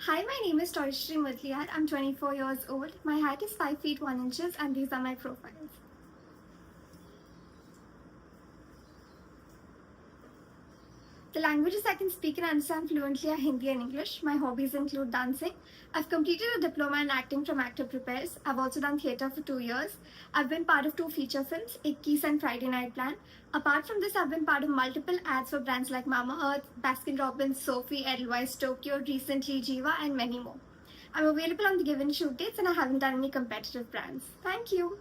Hi, my name is Toyshri Mudliar. I'm 24 years old. My height is 5 feet 1 inches and these are my profiles. The languages I can speak and understand fluently are Hindi and English. My hobbies include dancing. I've completed a diploma in acting from Actor Prepares. I've also done theatre for 2 years. I've been part of 2 feature films, Ikkis and Friday Night Plan. Apart from this, I've been part of multiple ads for brands like Mama Earth, Baskin Robbins, Sophie, Edelweiss, Tokyo, recently Jiva, and many more. I'm available on the given shoot dates and I haven't done any competitive brands. Thank you.